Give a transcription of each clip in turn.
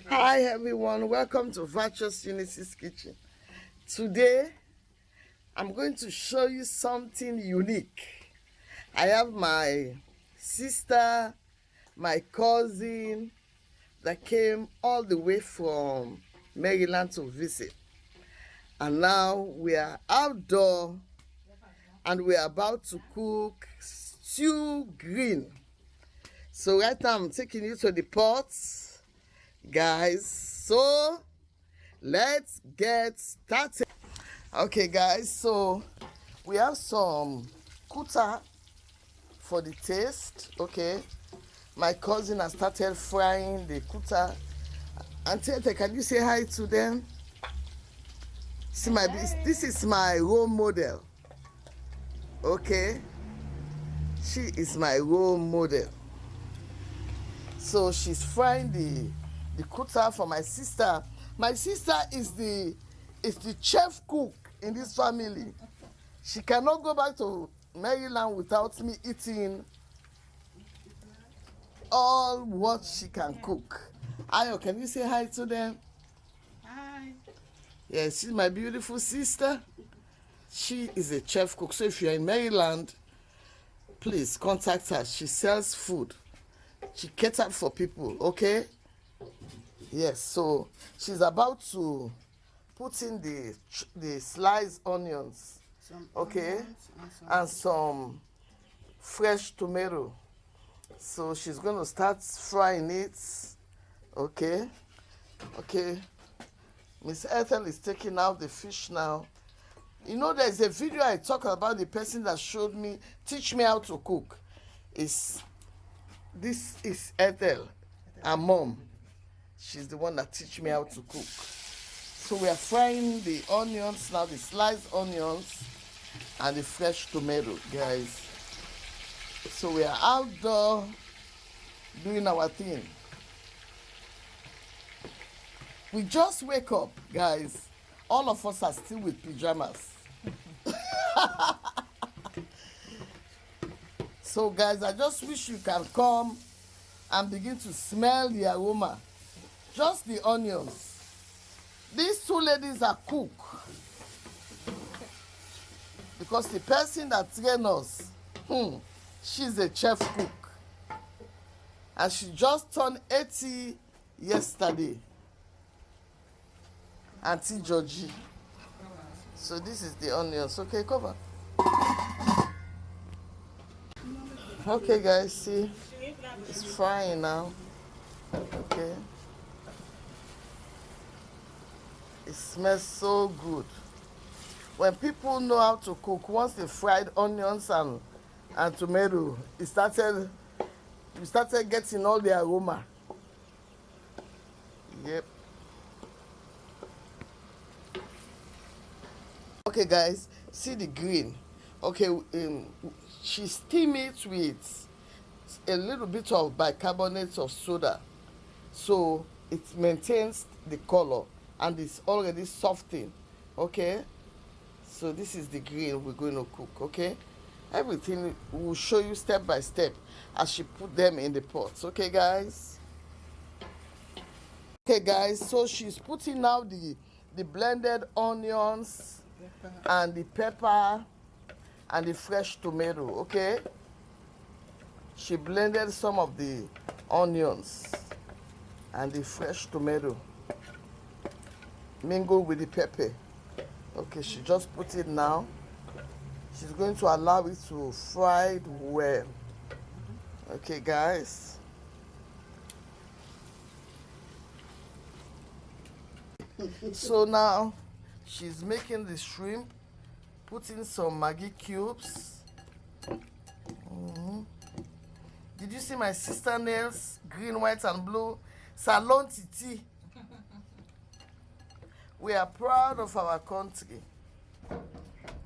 Hi everyone, welcome to Virtuous Eunice's Kitchen. Today I'm going to show you something unique. I have my sister, my cousin that came all the way from Maryland to visit. And now we are outdoor and we are about to cook stew green. So right now I'm taking you to the pots, guys. So let's get started. Okay guys, so we have some kuta for the taste. Okay, my cousin has started frying the kuta. And Tete, can you say hi to them? See my this is my role model. Okay, she is my role model. So she's frying the kuta for my sister. My sister is the chef cook in this family. She cannot go back to Maryland without me eating all what she can cook. Ayo, can you say hi to them? Hi. Yes, she's my beautiful sister. She is a chef cook. So if you're in Maryland, please contact her. She sells food. She caters for people, okay? Yes, so she's about to put in the sliced onions, okay, and some fresh tomato. So she's going to start frying it. Okay, Miss Ethel is taking out the fish now. You know, there's a video I talk about the person that showed me, teach me how to cook. This is Ethel, her mom. She's the one that teach me how to cook. So we are frying the onions now, the sliced onions and the fresh tomato, guys. So we are outdoor doing our thing. We just wake up, guys. All of us are still with pajamas. So guys, I just wish you can come and begin to smell the aroma. Just the onions. These two ladies are cook. Because the person that trained us, she's a chef cook. And she just turned 80 yesterday. Auntie Georgie. So this is the onions. Okay, cover. Okay guys, see, it's frying now. Okay, it smells so good. When people know how to cook, once they fried onions and tomato, we started getting all the aroma. Yep. Okay guys, see the green. Okay, she steam it with a little bit of bicarbonate of soda, so it maintains the color and it's already softened. Okay, so this is the green we're going to cook. Okay, everything will show you step by step as she put them in the pots. Okay guys. Okay guys, so she's putting now the blended onions and the pepper and the fresh tomato. Okay, she blended some of the onions and the fresh tomato mingled with the pepper. Okay, she just put it now. She's going to allow it to fry well. Okay guys, so now she's making the shrimp, putting some Maggie Cubes. Did you see my sister nails? Green, white and blue. Salon Titi. We are proud of our country.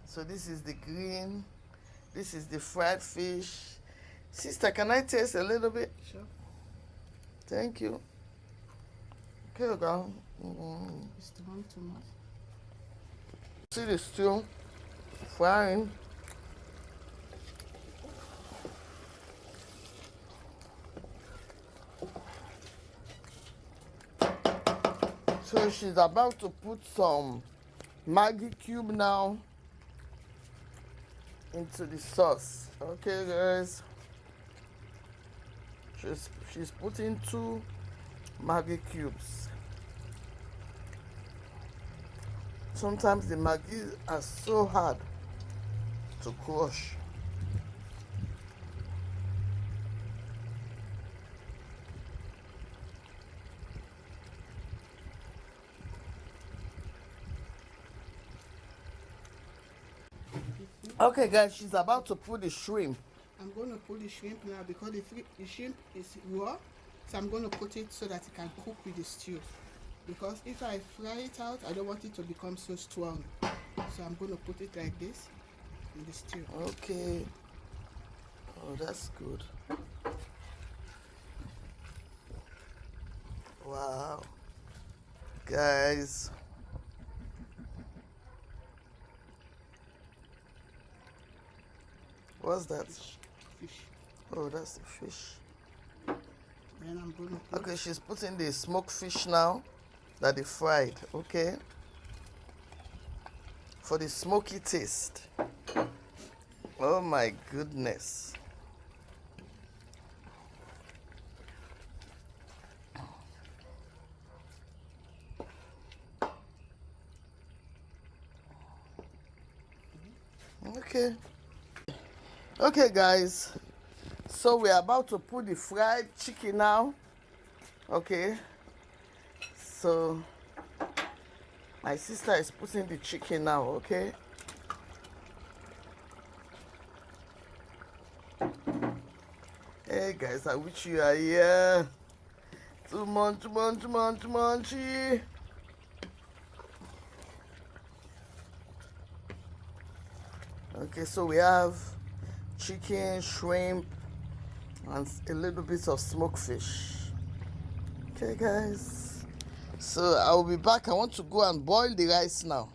So this is the green. This is the fried fish. Sister, can I taste a little bit? Sure. Thank you. Okay, go. Is the one too much? See the stew frying. So she's about to put some Maggie cube now into the sauce. Okay, guys. She's putting 2 Maggie cubes. Sometimes the Maggi are so hard to crush. Okay, guys, she's about to put the shrimp. I'm going to put the shrimp now because the shrimp is raw. So I'm going to put it so that it can cook with the stew. Because if I fry it out, I don't want it to become so strong. So I'm going to put it like this in the stew. Okay. Oh, that's good. Wow. Guys. What's that? Fish. Oh, that's the fish. Then I'm going to put... Okay, she's putting the smoked fish now that they fried. Okay. For the smoky taste. Oh my goodness. Okay. Okay, guys. So we're about to put the fried chicken now. Okay. So my sister is putting the chicken now, okay? Hey guys, I wish you are here. Too munchy. Okay, so we have chicken, shrimp, and a little bit of smoked fish. Okay, guys. So I will be back. I want to go and boil the rice now.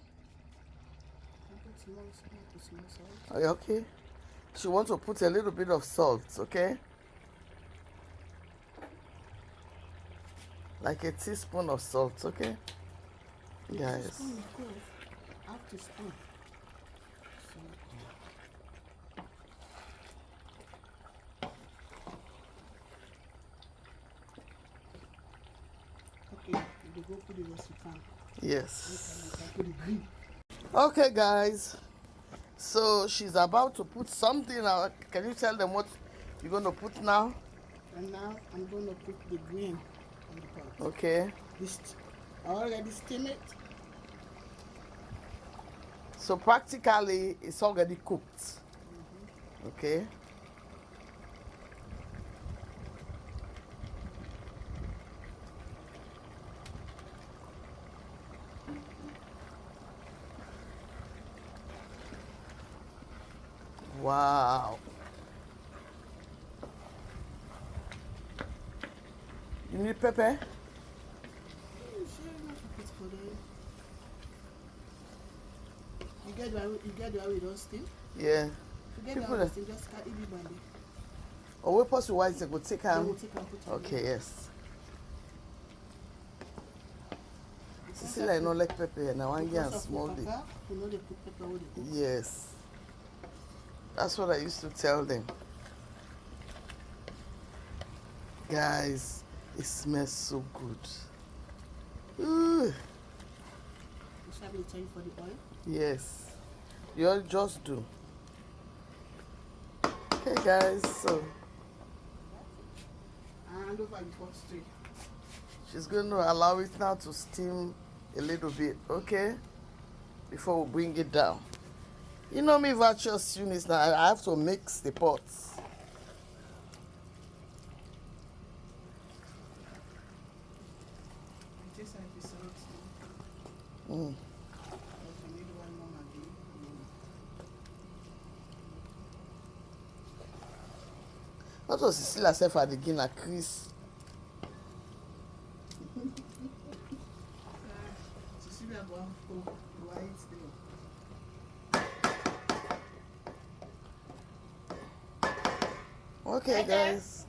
Are you okay? She wants to put a little bit of salt, okay? Like a teaspoon of salt, okay? Guys. Half teaspoon. Okay, you go put the recipe. Yes. Put the green. Okay, guys. So she's about to put something out. Can you tell them what you're going to put now? And now I'm going to put the green on the pot. Okay. I already steam it. So practically, it's already cooked. Okay. Wow. You need pepper? You get the way we don't steam? Yeah. You get the way we steam, just cut it by the... Oh, we possibly why it would take We'll take and put it Okay, yes. See, I don't like pepper now. I'm getting small. You know they put pepper with it. Yes. That's what I used to tell them. Guys, it smells so good. Ooh. Shall we tell you for the oil? Yes. You all just do. Okay, guys, so And over the pot straight. she's going to allow it now to steam a little bit, okay? Before we bring it down. You know me, virtuous Eunice, now I have to mix the pots. Just like the salt. Mm. You need one more Maggi. What was Cecilia herself at the beginning, Chris? Cecilia go white there. Okay, guys.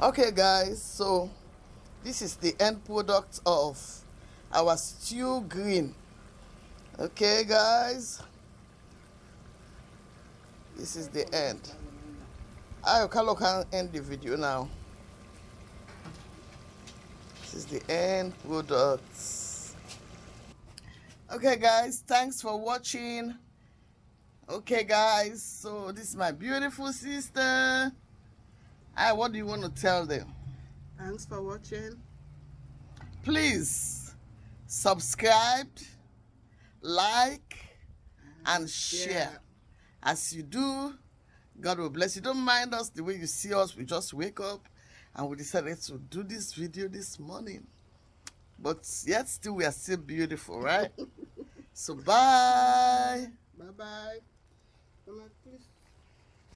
Okay, guys, so This is the end product of our stew green. Okay, guys, this is the end. I can end the video now. This is the end product. Okay, guys, thanks for watching. Okay, guys, so this is my beautiful sister. What do you want to tell them? Thanks for watching. Please subscribe, like, and share. As you do, God will bless you. Don't mind us the way you see us. We just wake up and we decided to do this video this morning. But yet still we are still beautiful, right? So bye. Bye-bye. Please